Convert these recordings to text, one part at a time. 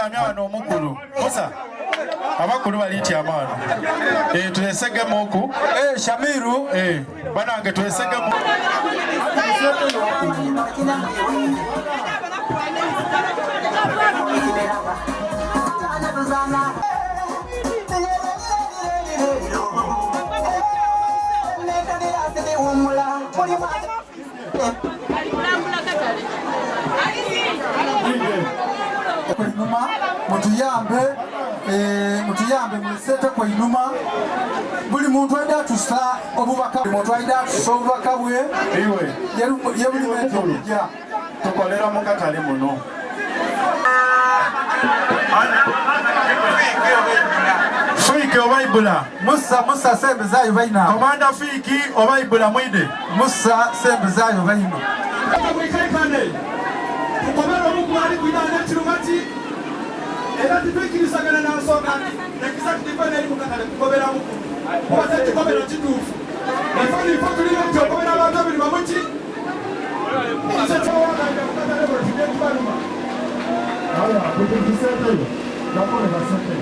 Amyano mukulu Musa abakulu baliti amano tulesege moku Shamiru banange tulesege moku Inuma mutuyambe mwesete kwa inuma buli muntu aida tusa obubaka muntu aida obubaka bwe iwe yebuli metolija tukolera mukatale muno Fiki obaibula Musa sembe zayo baina Komanda Fiki obaibula mwide Musa sembe zayo baina Kukomero Mungu alikuidana chirumati era titwikirisagana nasoka nakisati tifana ili mukatale kukobera Mungu kwate kikobero kitufu nafani fatulira kukobera abantu abiri bamuki isechowana mukatale bwo tibye kibaluma aya kutikisete nakole basete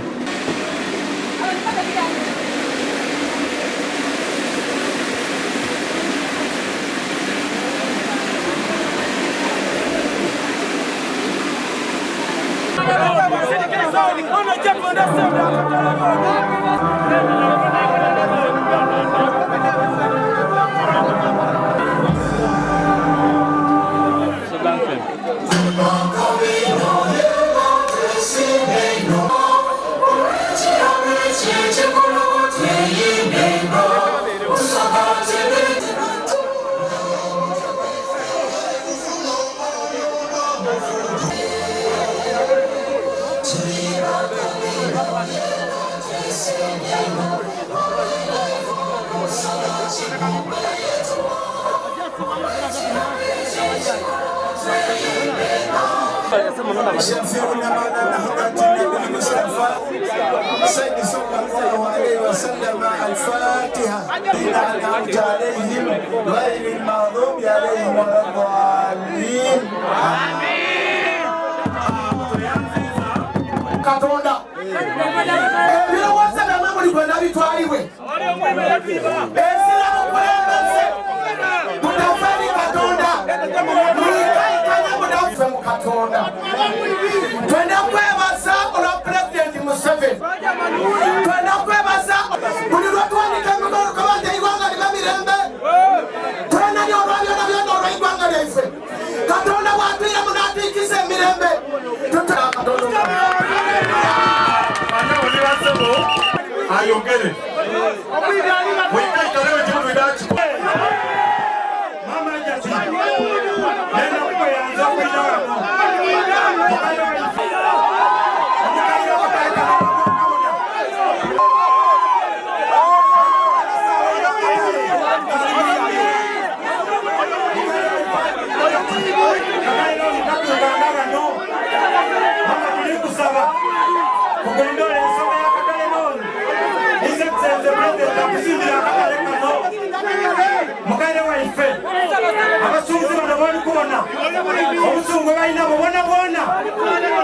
شفيعنا معنا نهضة النبي المصطفى سيد صلى الله عليه وسلم الفاتحة أنعمت عليهم غير المغضوب عليهم ولا الضالين آمين. Katonda ebyo wasana mamuli gwe nabitwaliwe esira mukulembeze mutafali Katonda mwikaikanya munafe mu Katonda twenda kwebaza olwa Pulezidenti Museveni twenda kwebaza buli lwatwandika emikono kabanja igwanga liba mirembe twena nyolwabyona byona olwa igwanga lyaife Katonda bwatwire munatiikisa emirembe ayongere wikaikalewe chikundu idachi mama jati nena kuyanza kuinao Mugare wa ife abasuuzi bano bali kubona obusungu balina bubona bwona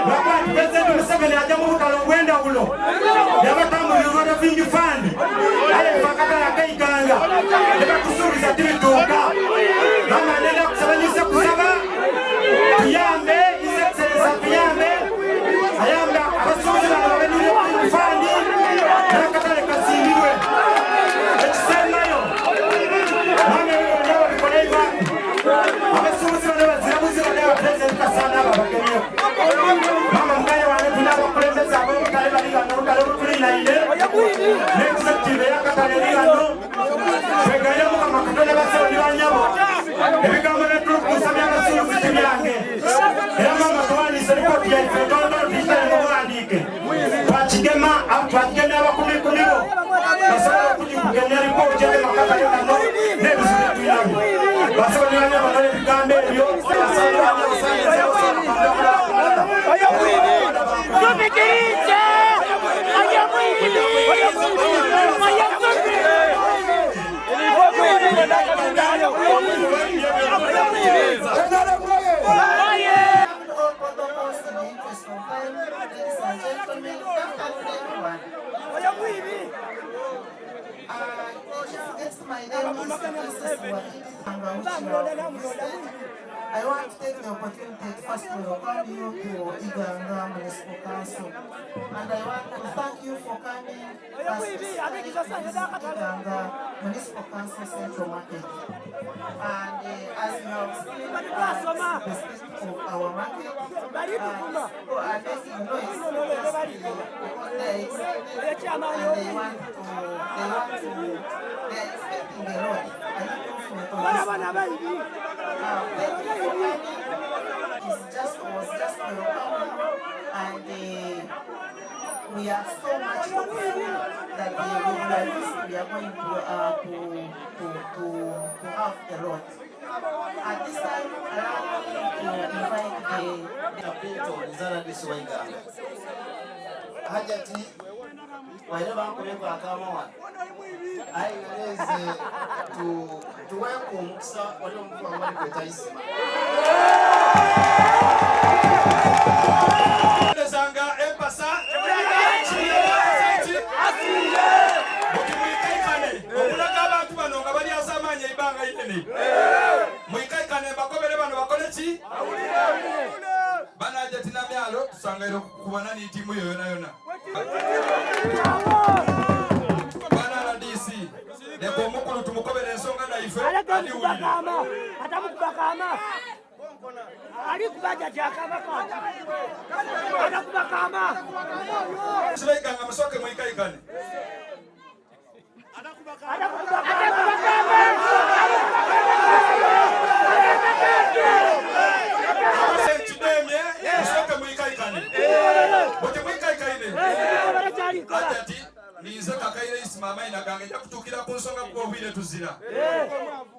bakati Pulezidenti Museveni ajja mu butalo obw'endawulo yabatambulirwa na vingi fandi ale fakatala akaiganga ne batusuubiza tibituuka mama nenda kusabanyisa kusaba tuyambe isekiseresa tuyambe ayamba abasuuzi bano babenire vingi fandi n'akatale kasimbirwe ekisemayo abasuubuzi bano bazirabuzi bano Pulezidenti Kasana ababagenyewo mama mugaye wange tuna abakulembeze byange era mama tuwandiise ripoti yaife tono titale muwandiike twakigemya abakumikumibo basobola okugikugemya ripoti ege makakale kano n'ebizibu tuyinabyo basoboliranye banole ebigambo ebyo I want to take the opportunity first to welcome you to Iganga Municipal Council, and I want to thank you for coming as Iganga Municipal Council Central Market. And as you have seen the state of our market, people are making noise because they're excited and they are expecting a lot. Was just welcome, and we are so much hopeful that we are going to have a lot. At this time, allow me to invite the people Zara Diswanga. Hajati, wherever I'm going to come on, I raise to welcome Sir Olympic Taisi. Bana jatina myalo tusangire kubana ni timu yona yona bana la DC neko mukulu tumukobere ensonga daife ali ubakama atamukubakama ali kubaja jakama atakubakama sibaikanga musoke mwikaikane nize kakaire isimama inagange jakutukira kunsonga kuobwire tuzira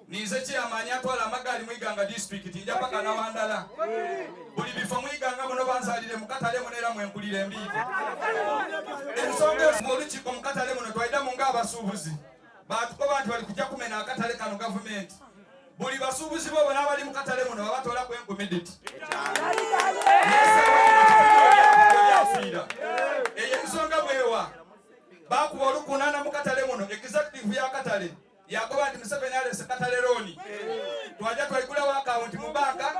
nize chairman atwala amagali mwiganga district njapaka na wandala buli bifo mwiganga muno banzalire mukatale munera mwenkulire mbike ensonga smoluchi ko mukatale muno twaida munga abasubuzi batuko bantu bali kujja kumena akatale kano government buli basubuzi bo bana bali mukatale muno babatola ku enkomediti ensonga bwewa bakuba olukunana mukatale muno executive ya katale yagoba nti Museveni alese katale roni twaja twaigulawo akawunti mu banka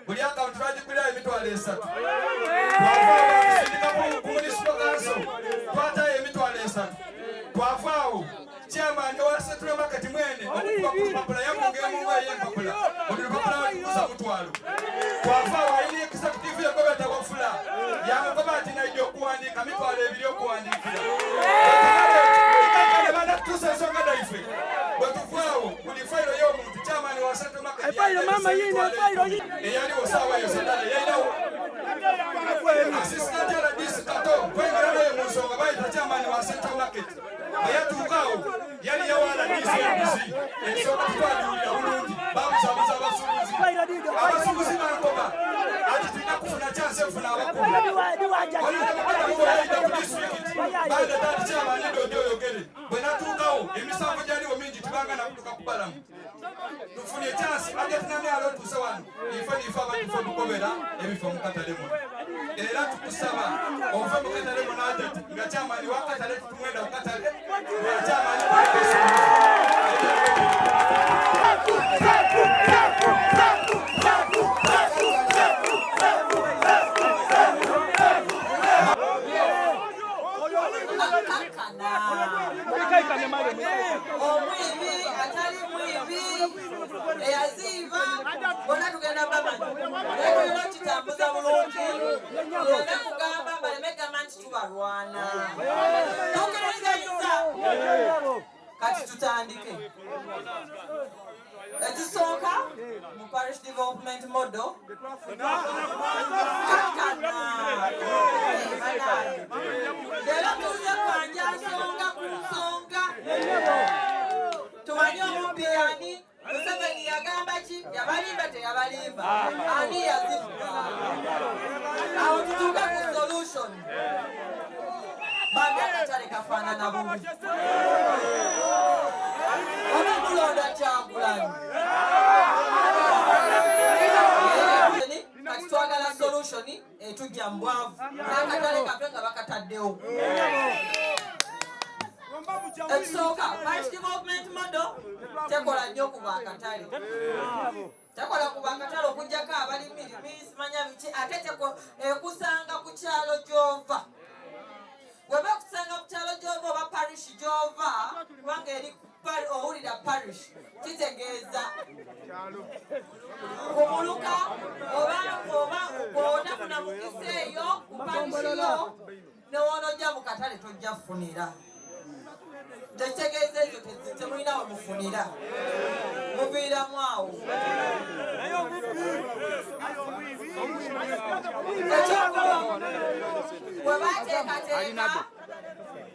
buli akawunti twagigulirawo emitwalo 3 twavaawo ku municipal council twatayo emitwalo 3 twavaawo chairman wa Central Market mwene okukuba ku lupapula yamungemungu ey'empapula buli lupapula walikuza mutwalo twavaawo ayina executive yagobeta wafula yamugoba ati naija okuwandiika mitwalo 2 okuwandiikira tusensonga daife bwetuvaawo buli fayiro y'omuntu chairman wa Central Market eyaliwo saawa yo sedala yayinawo assistant RDC kato kwengera naye mu nsonga bayita chairman wa Central Market eyatuukaawo yali yawala DCBC ensonga tutwaliwulira bulungi bamusabuza abasuubuzi bankoba ati tulina kufuna chance efuna abakulu olinamukwatamuwayaida ku district baada tati chairman ndojooyogere bwe natuukawo emisango gyaliwo mingi tubanga nakutuka kubalamu tufunye chance ajatina myalo tuuse wano ife nife abatufe tukobera ebifo mukatale muno era tukusaba ove mukatale muno ajati nga chairman wakatale tutumwenda mukatale nga chairman omwivi atali mwivi eyaziiva bonna tugenda bamanyi tulina kitambuza bulungi tulina kugamba baleme gamba nti tubalwana tukiririzanyuza Kati tutandike. Ekisooka mu parish development model. Leero tuze kwanja nsonga ku nsonga. Tumanyi omupiyani Museveni yagamba ki? Yabalimba teyabalimba. Ani yazibuka? Awo tutuuke ku solution. Bambi akatale kafaanana bubi. Oba mulonda Kyagulanyi. Kati twagala solution etujja mu bwavu. N'akatale kafe nga bakataddewo. Ekisooka, parish development model tekola nnyo ku bakatale. Tekola ku bakatale okuggyako abalimi simanya biki ate ekusanga ku kyalo gy'ova. Weba kusanga ku kyalo gy'ova oba parish gy'ova kubanga eri owulira parish kitegeeza kumuluka oba otafuna mukisa eyo ku parish yo newoonojja mu katale tojja funira. Tekitegeeza ekyo temulina we mufunira. Muviiramu awo.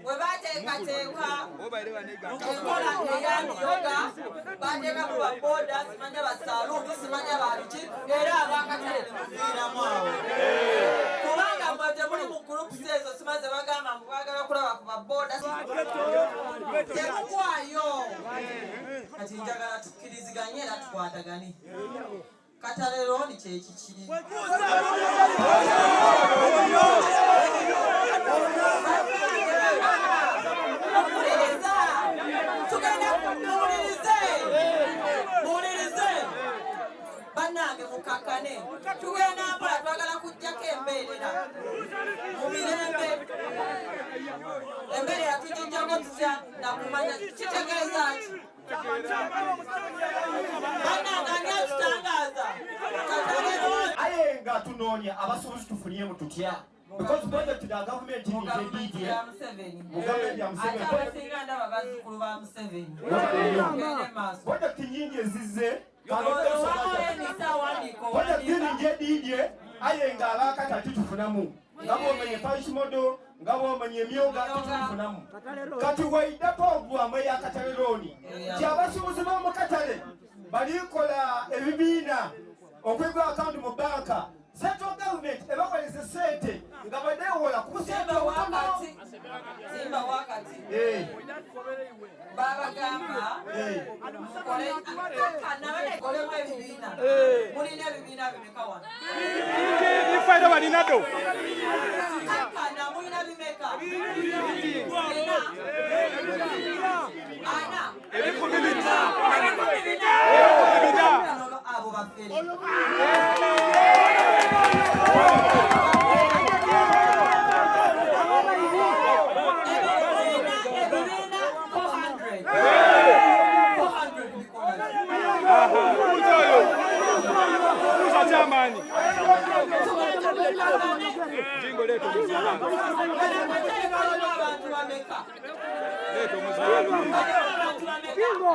Webateekateeka enkola ey'amyoga bateekamu baboda simanya basaaluuni simanya babiki era abakatale ne muviiramu awo. Kubanga mwe temuli mu gurupu ezo simaze bagamba mubagala kulaba ku baboda temugwayo. Kati njagala tukkiriziganye era tukwatagane. Katale looni kyekikiri. Muwulirize bannange mukakkane tugenda mpola twagala kuggyako embeerera mu mirembe. Embeerera tugijjako tutya nakumanya kitegeeza ki? Bannange ani atutangaaza? Aye nga tunoonya abasuubuzi tufunye mu tutya. Because project the government is a DD. Project nyingi ezize project nyingi edidye aye nga abakatale tufunamu nga bwomenye parish model nga bwomenye emyoga tufunamu. Kati waidde programu ey'akatale looni nti abasuubuzi b'omu katale balikola ebibiina okwigwa akawunti mu banka. Central government ebakolesa sente nga badewola ku sente wakati babagamba mukole kolemu ebibiina. Mulina ebibiina bimeka wano? Ifaida balinado. Kakana mulina bimeka? Ana. Abo bafere. Jamani. Jingo leto mzalo. Leto mzalo. Jingo.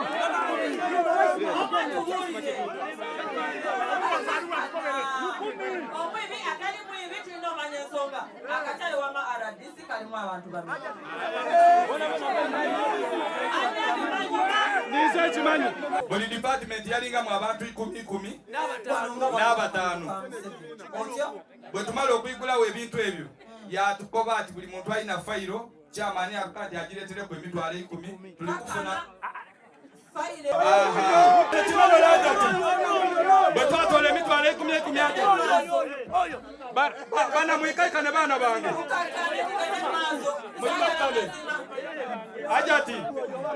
Akatale wama RDC kalimu abantu bameka. Nize chimanyi. Buli department yalinga mu abantu 10 n'abataano. Bwe tumala okuyigulawo ebintu ebyo yatukoba ati buli muntu alina fayiro kyamaani akati agireetereko emitwalo 10 tuli kufuna fayiro. Bwe twatwala emitwalo 10 ate bana mwikaikane baana bange ajati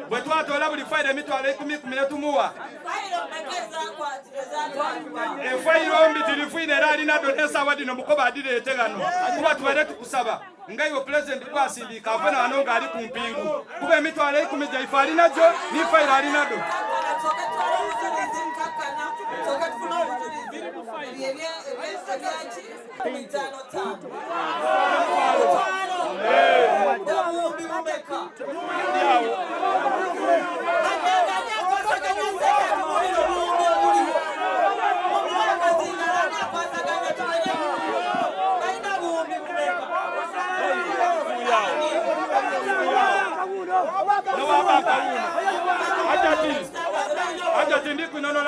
bwe twatwala buli fayiro emitwalo 10 ne tumuwa efayiro mbitirifu era alina donesa wadi nomukoba adireete gano kuba tubaire tukusaba nga iwe president kwasindika afena wano ng'ali ku mpingu kuba emitwalo 10 gyaife alinajo ni fayiro alinado.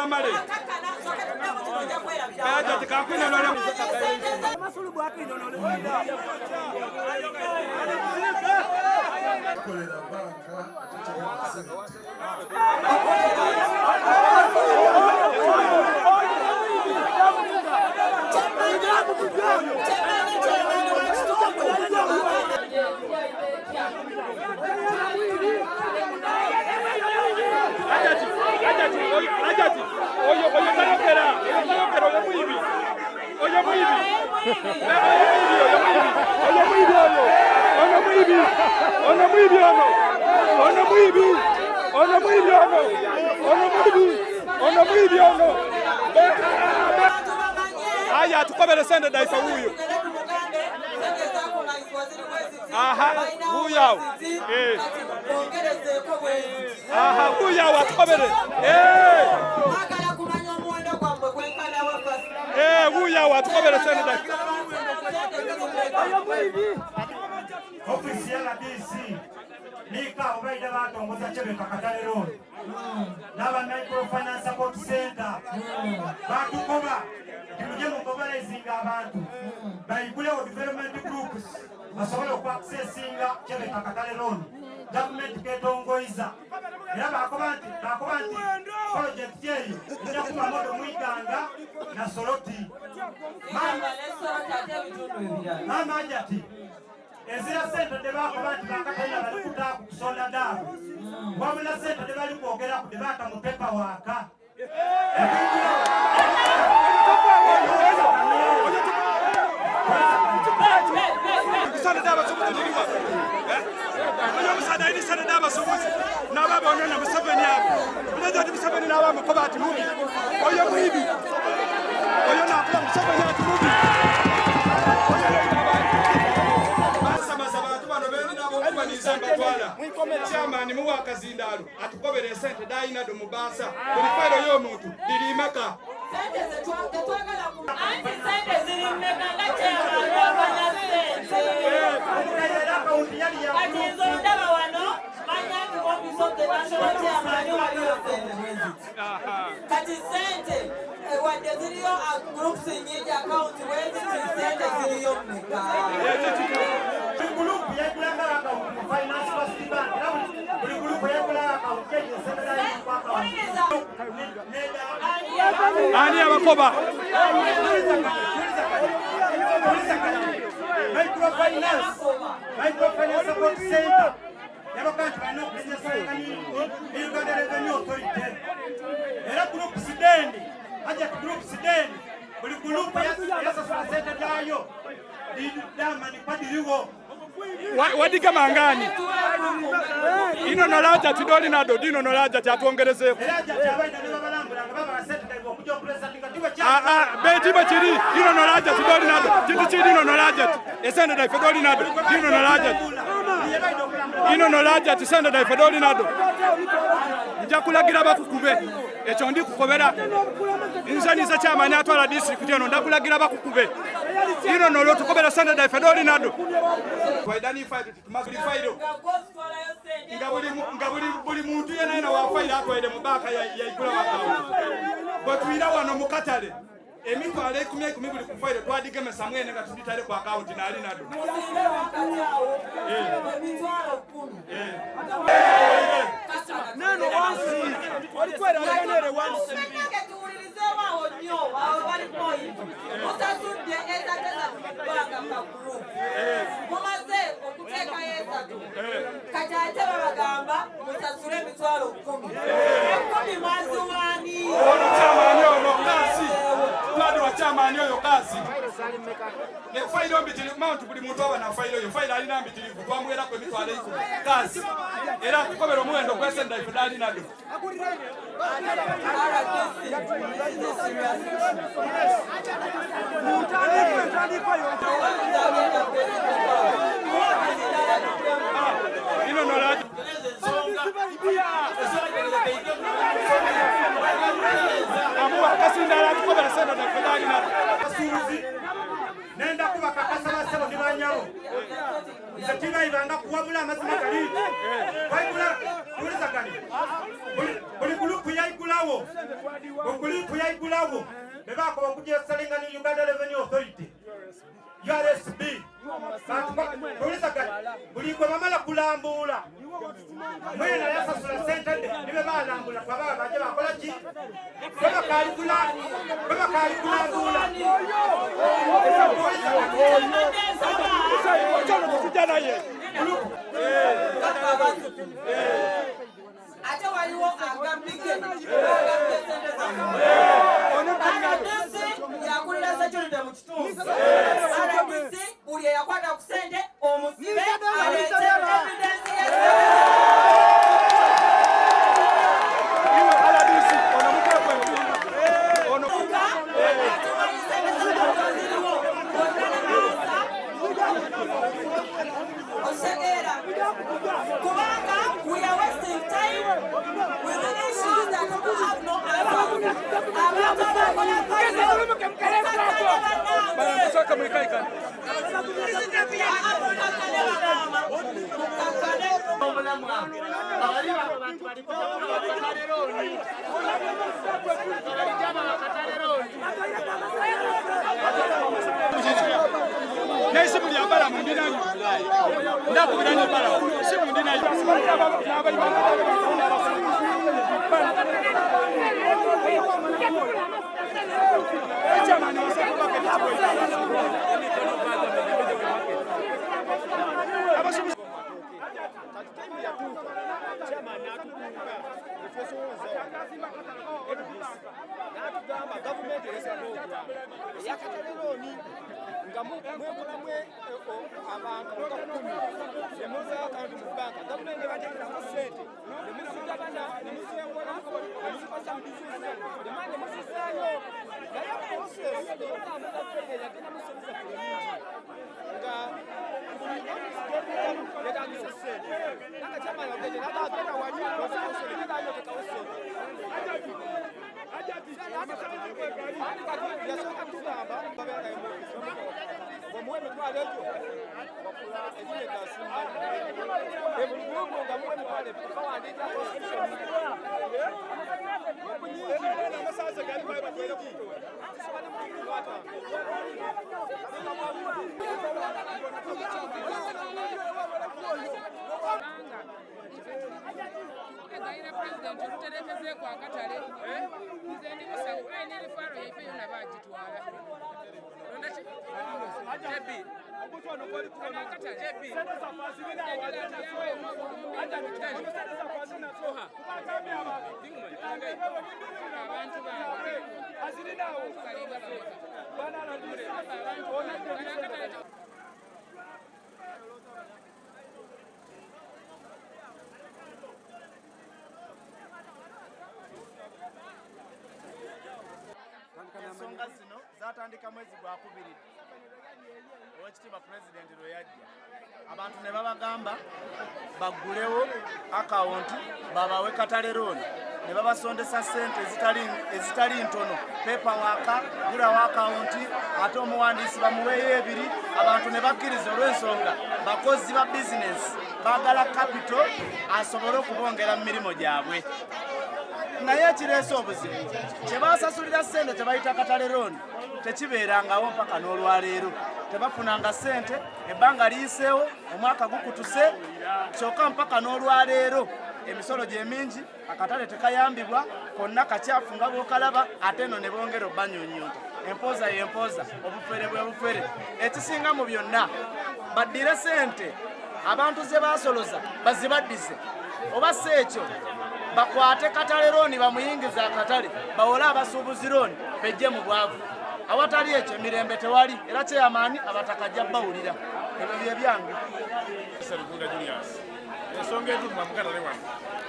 male. Aja tikakwina lole. Masulu bwatu inonole. Kolera banka Ajati. Oyo tanokera. Oyo muibi. Oyo muibi. Aya tukobere sende daifa huyo. Aha, huyo. Aha, huyo atukobere. Huyo atukobere sende daifa. Ofisi ya DC nika obaida batongoza Chebeka Katale Road naba Microfinance Support Center batukoba tuje mu mobilizing abantu bayigule o development groups basobola okuaccessinga Chebeka Katale Road government ketongoiza era bakoba nti project yeyo ejja kuba modo mwiganga na Soroti mama ajati ezira sente debako bantu bakatenda bali kutaka kusonda dabu wabula sente debali kwogera ku debata mu pepa waka Kusonda daba somuzi ndiliwa. Oyo musada ini sada daba somuzi. Nababa onona Museveni yabo. Unazo ati Museveni nawa mukoba ati mubi. Oyo muibi. Oyo nakula Museveni ati mubi. Chairman muwa kazindalo atukobere sente daina do mubasa kuli failo yo muntu dilimeka sente twagala ku anti sente zilimeka ngache abanya sente ati ndaba wano manyangi office of the national chairman waliyo sente kati sente wadde ziriyo groups nyingi account wezi sente ziriyo meka group yegulanga account finance first bank buli group yegulanga account keje sente kwa account ani abakoba Microfinance Support Center yabakantu balina okulenyesa Uganda Revenue Authority era group sidendi aja group sidendi buli group yasasula sente yayo dama ni padiriwo wadiga mangani ino nolaja tidoli nado dino nolaja tyatuongerezeko beti bachiri ino nolaja tidoli nado titi chiri ino nolaja esende dai fedoli nado dino nolaja ino nolaja tisende dai fedoli nado njakulagira bakukube ekyo ndi kukobera inzaniza chairman atwala district eno ndakulagira bakukube ino nolo tukobera sende dai fedoli nado identified tumaglified ngabuli muntu yena wa file atwede mubaka ya igula wakawo batwira wano mukatale emitwale 10 buli ku file twadigeme samwene nga tuditale ku account nali nado nano wansi walikwera nere wansi kati babagamba musasule emitwalo 10 mwezi wani chamani oyo kasi ne failo mbitili mount buli muntu aba na failo yo failo alina mbitili twamwera ko emitwalo 10 kasi era kukobera omuwendo kwesenda ifudali nado ino nolaji amuwa kasindala tukobera senda ifudali nado nenda kuba bakakasa basebo ne banyawo nze tibayibanga kuwabula amazima gali bayigula tulizagani buli gulupu yayigulawo ogulupu yayigulawo bebakoba okuja esalingani Uganda Revenue Authority URSB tulizagani buli gwe bamala kulambula mwena yasasula sente nibe balambula twababa baje bakola ki bebakali kulambula ate waliwo agambike yakulira security mu kitundu RDC buli eyakwata ku sente omusibe alete evidence kubanga we are wasting time with the issues that people have no Nesi buli abala mu ndina yo. Ndakubira ni bala. Si mu ndina yo. Ensonga zino zatandika mwezi gwa kubiri Oweekitiibwa Pulezidenti lwe yajja abantu ne babagamba baggulewo akawunti babawe katale looni ne babasondesa ssente ezitali ntono pepawaaka gulawo akawunti ate omuwandiisi bamuweeyo ebiri abantu ne bakkiriza olw'ensonga bakozi ba bizinesi baagala kapito asobole okubongera mu mirimu gyabwe naye ekireese obuzibu kye basasulira ssente kye bayita katale looni tekibeerangawo mpaka n'olwaleero tebafunanga ssente ebbanga liyiseewo omwaka gukutuse kyokka mpaka n'olwaleero emisolo gye mingi akatale tekayambibwa konna kakyafu nga bw'okalaba ate eno ne bongera obbanyonyonta empooza y'empooza obufere bwe bufere ekisinga mu byonna baddire ssente abantu ze basoloza bazibaddize oba si ekyo bakwate katale looni bamuyingiza akatale bawole abasuubuzi looni bejje mu bwavu awatali ekyo emirembe tewali era kyeyamaani abataka jja bawulira ebyo bye byange ensonga etuluma mukatale wano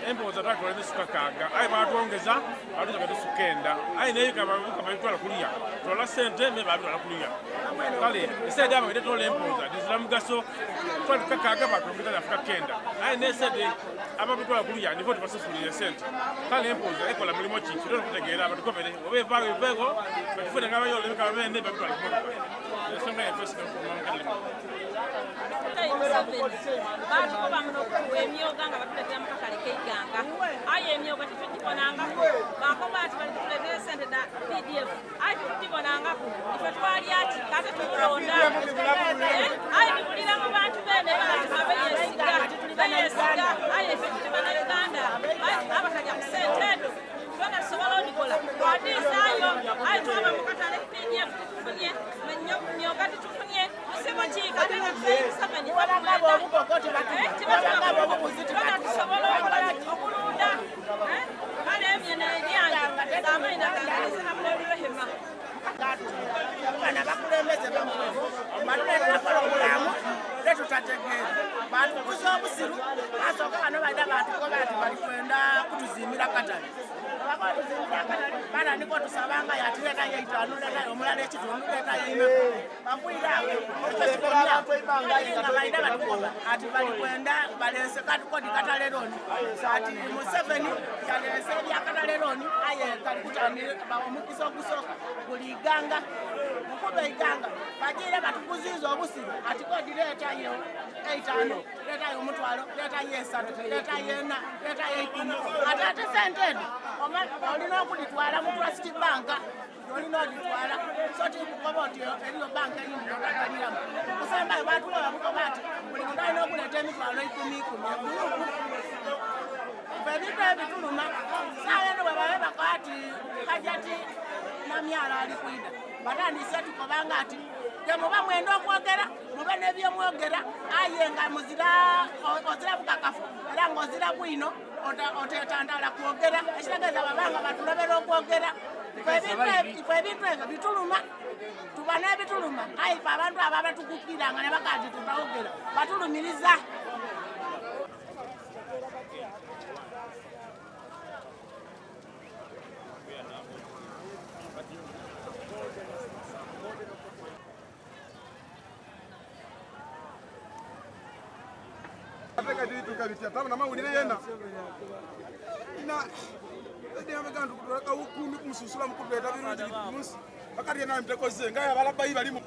empooza twakola n'essuka kaaga aye batwongeza batujja tusuka enda aye naye kabitwala kuliya twala ssente me babitwala kuliya kale esaidi aba tetwola empooza tizira mugaso twatuka kaaga batwongeza nafuka kenda aye n'esaidi ababitwala kuliya nivo tubasusulire ssente kale empooza ekola mulimu ki tera okutegeera batukobere oba evaawo eveeko batufune nga bayola bikaba bene babitwala kumotoka ensonga yetwesika okuva mu katale baatukoba muno okuwa emyoga nga batuletera mu katale k'eiganga aye emyoga tetugibonangako bakoba ati balituletera sente da pdf aye tetugibonangako ife twali ati kate tulonda aye tubulira mu bantu bene batima beyesiga aye ife tuli bannayuganda abatajja ku sente edo twena tusobola odikola twadiisaayo aye twaba mu katale pdf tufunye myoga titufunye musimu ki kate nga tusayimusabeni tusobola okulunda kale emyene eryange amaina gangezehamulolwehema bana bakulembeze bamwe batuleeterakola obulamu tetutategeera batukuza obusiru asooka bano baida batukoba ati balikwenda kutuzimbira katale abakola tuzimbira katale batandika otusabanga yatuleeta yeitaano leetayo omulala ekitundu leetayo ina bakwira nga baida batukoba ati balikwenda balese katukodi katale loni ati Museveni yalese ebyakatale loni aye kalikutandire omukisa ogusooka buli iganga mukuba iganga bagire batukuziza obusiru ati kodi leetayo eitaano leetayo omutwalo leetayo esatu leetayo ena leetayo ikumi ate ate sente eno olina okuditwala mu trust banka olina oditwala so tikukoba oti eriyo banka eyindi notagaliramu kusembayo batukoba bukoba ati buli muntu alina okuleeta emitwalo ikumi egulupu ebintu ebituluma saaweno bwe babe bakwati kajati namyala ali kwida batandise tukobanga ati temuba mwenda okwogera mube nebyomwogera aye nga muzira ozira bukakafu era ng'ozira bwino otetandala kwogera ekitegeeza babanga batulobera okwogera ife ebintu ebyo bituluma tuba n'ebituluma aye ife abantu abo abatukukiranga ne bakati tutawogera batulumiriza Tama na mawulire yena na ndiye amegandu kutoka ukumi kumsusula mukubeta birungi bitumunsi bakati na mtekoze ngaya balabayi balimu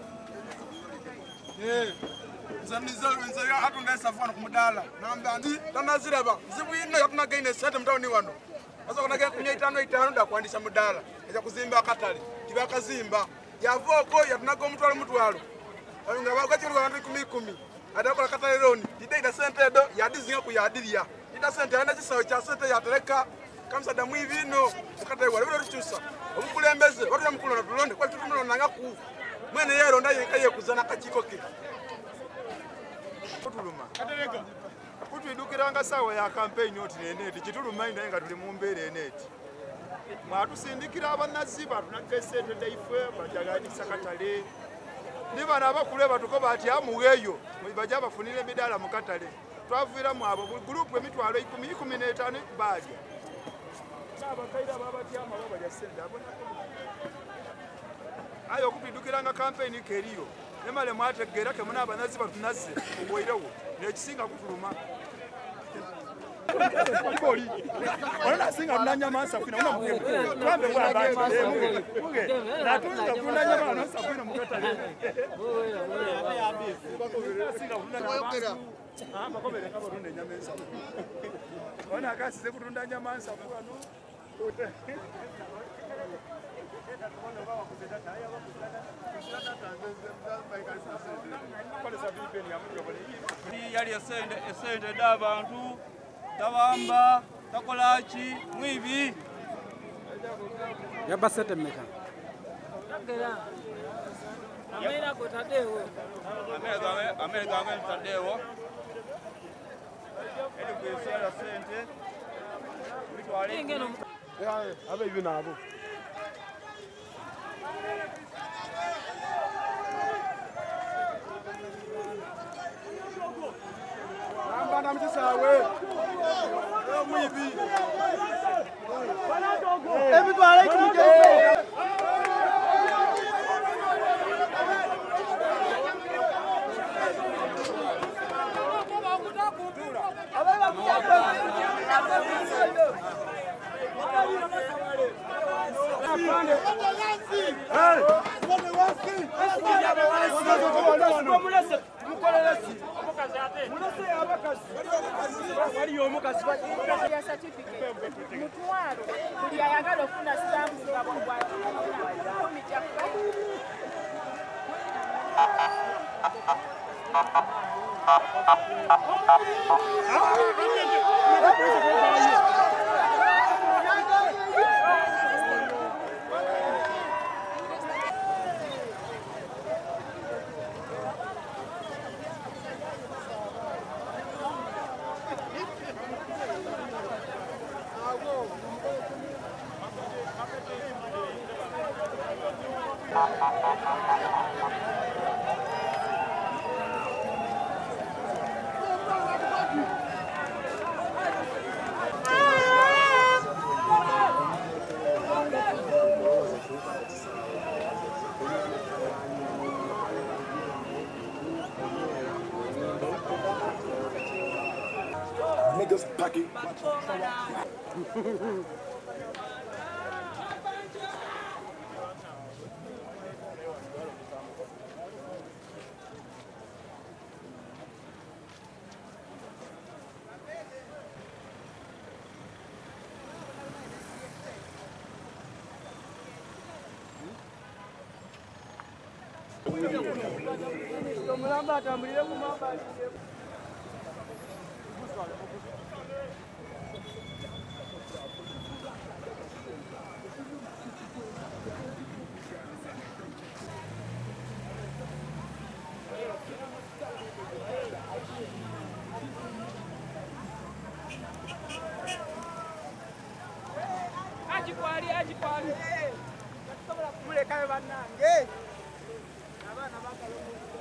zamizo nzaya atunda safana kumudala namba ndi tanaziraba zibwino yatuna gaine sete mtawoni wano aso kana ke kunya itano da kuandisha mudala eja kuzimba katali kibakazimba yavoko yatuna go mutwalo mutwalo nga bakachirwa ndi 10 adakola katale loni ida sente edo yadizinga kuyadiria ida sente ana chisawo cha sente yatereka kamsa damu ivino ukatale wale ruchusa omukulembeze watu mukulu na tulonde kwa tutumulo nanga ku mwene yero ndaye kaye kuzana kachikoke kutuluma katereka kutwidukiranga sawa ya campaign oti neneti kituluma inda nga tuli mumbere eneti mwatusindikira abanaziba tunakesete daife bajaganisa katale Niba nabakule batukoba ati amuweyo baja bafunire midala mu katale twavira mu abo group emitwalo 10-15 baje nabakaira babati amabo baja senda abona ayo kupidukiranga campaign keriyo nemale mwategera ke muna abanazi batunaze kuboirewo nekisinga kutuluma Koli. Ona singa ndanya mansa kwina una muke. Twambe kwa bachi. Muke. Na tunza kundanya mansa kwina mukatale. Singa kundanya mansa. Ah, bakobere kabo runde nyamensa. Ona akasize kutundanya mansa kwano. Yali esente d'abantu tabamba takolachi mwibi yabasete meka amera ko tadewo amera tadewo edi kwesera sente mitwale ingeno abe ibi nabo Nambanda mchisawe mwibi ebitwala ikimujeze Hey! mutwalo buli ayagala okufuna sitampu nga bwati Niggas pocket. ajikwali. Mulekayo bannange. Abaana bakalo.